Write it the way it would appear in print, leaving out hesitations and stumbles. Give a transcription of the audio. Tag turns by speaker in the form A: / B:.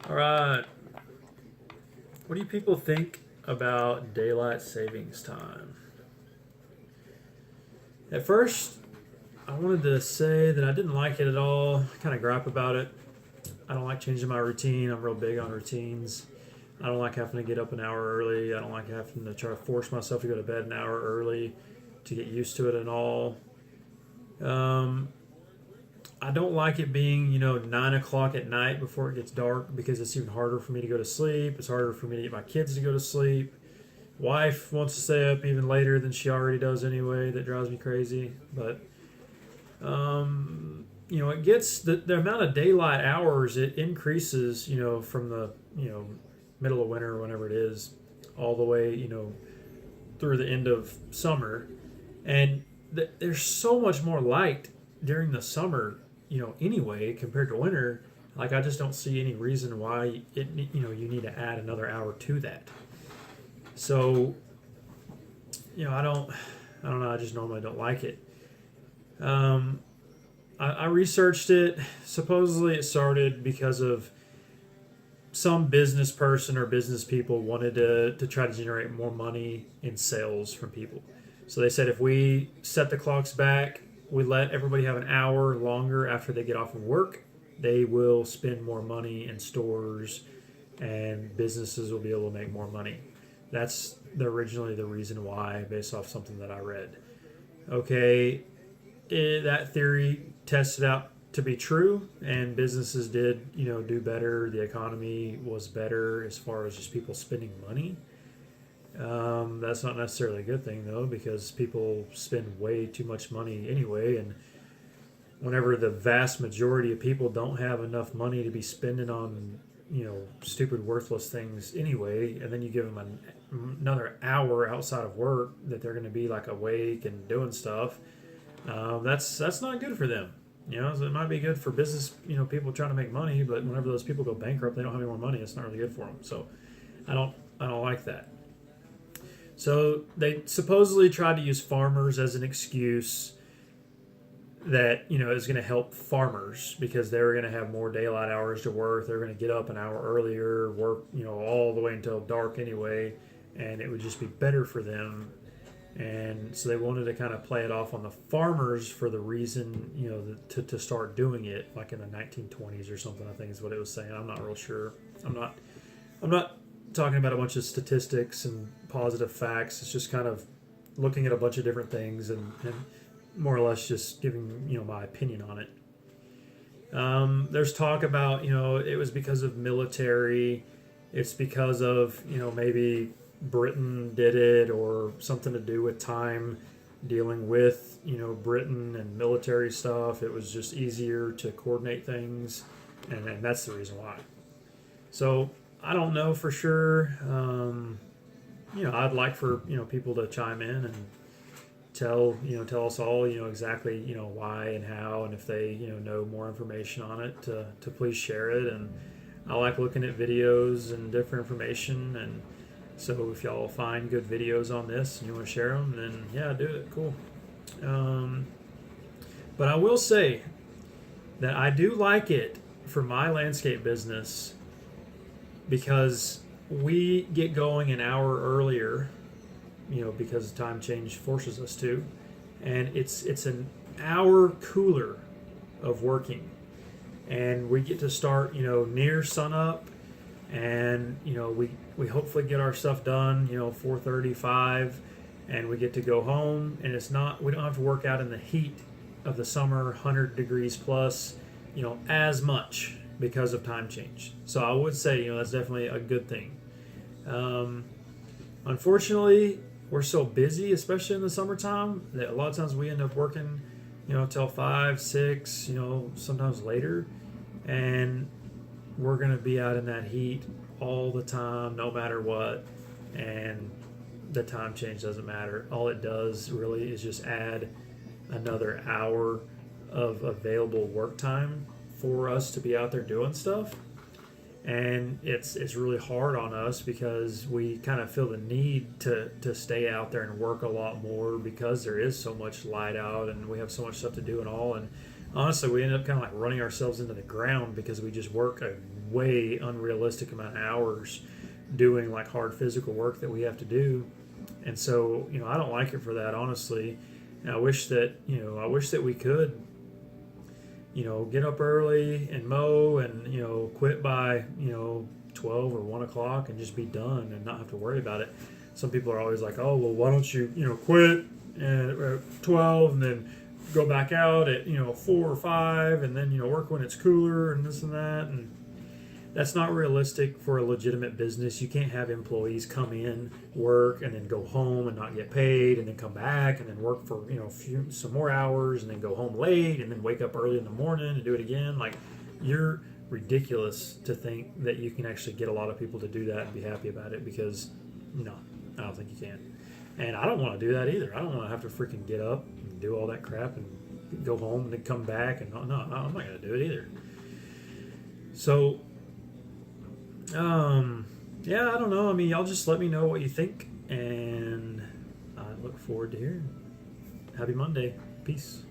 A: All right. What do you people think about daylight savings time? At first, I wanted to say that I didn't like it at all. Kind of gripe about it. I don't like changing my routine. I'm real big on routines. I don't like having to get up an hour early. I don't like having to try to force myself to go to bed an hour early to get used to it and all. Um, I don't like it being, 9 o'clock at night before it gets dark because it's even harder for me to go to sleep. It's harder for me to get my kids to go to sleep. Wife wants to stay up even later than she already does anyway. That drives me crazy. But it gets the amount of daylight hours it increases. From the middle of winter, whenever it is, all the way through the end of summer, and there's so much more light during the summer. Anyway, compared to winter. Like I just don't see any reason why you need to add another hour to that. So I don't know. I just normally don't like it. Um, I researched it. Supposedly, it started because of some business person or business people wanted to try to generate more money in sales from people. So they said if we set the clocks back, we let everybody have an hour longer after they get off of work, they will spend more money in stores and businesses will be able to make more money. That's originally the reason why, based off something that I read. Okay, that theory tested out to be true, and businesses did, do better. The economy was better as far as just people spending money. That's not necessarily a good thing though, because people spend way too much money anyway, and whenever the vast majority of people don't have enough money to be spending on stupid worthless things anyway, and then you give them another hour outside of work that they're going to be like awake and doing stuff. That's not good for them. So it might be good for business, people trying to make money, but whenever those people go bankrupt, they don't have any more money. It's not really good for them. So I don't like that. So they supposedly tried to use farmers as an excuse that is going to help farmers because they're going to have more daylight hours to work. They're going to get up an hour earlier, work all the way until dark anyway, and it would just be better for them. And so they wanted to kind of play it off on the farmers for the reason to start doing it like in the 1920s or something. I think is what it was saying. I'm not real sure. I'm not talking about a bunch of statistics and positive facts. It's just kind of looking at a bunch of different things and more or less just giving my opinion on it. There's talk about it was because of military. It's because of maybe Britain did it or something to do with time dealing with Britain and military stuff. It was just easier to coordinate things, and that's the reason why. So I don't know for sure. I'd like for people to chime in and tell us all exactly why and how, and if they know more information on it to please share it. And I like looking at videos and different information, and so if y'all find good videos on this and you want to share them, then yeah, do it. Cool. Um, but I will say that I do like it for my landscape business because we get going an hour earlier, because time change forces us to, and it's an hour cooler of working, and we get to start near sunup, and we hopefully get our stuff done 4:35, and we get to go home, and we don't have to work out in the heat of the summer 100 degrees plus as much because of time change. So I would say that's definitely a good thing. um, Unfortunately, we're so busy, especially in the summertime, that a lot of times we end up working till 5, 6, sometimes later, and we're going to be out in that heat all the time, no matter what. And the time change doesn't matter. All it does really is just add another hour of available work time for us to be out there doing stuff. And it's really hard on us because we kind of feel the need to stay out there and work a lot more because there is so much light out and we have so much stuff to do and all. And honestly, we end up kind of like running ourselves into the ground because we just work a way unrealistic amount of hours doing like hard physical work that we have to do. And so, I don't like it for that, honestly. And I wish that we could, get up early and mow and, quit by, 12 or 1 o'clock and just be done and not have to worry about it. Some people are always like, oh, well, why don't you, quit at 12 and then go back out at, 4 or 5 and then, work when it's cooler and this and that. And that's not realistic for a legitimate business. You can't have employees come in, work, and then go home and not get paid, and then come back and then work for some more hours, and then go home late, and then wake up early in the morning and do it again. Like, you're ridiculous to think that you can actually get a lot of people to do that and be happy about it, because no, I don't think you can. And I don't want to do that either. I don't want to have to freaking get up and do all that crap and go home and then come back, and no, I'm not going to do it either. So yeah, I don't know. I mean, y'all just let me know what you think, and I look forward to hearing. Happy Monday. Peace.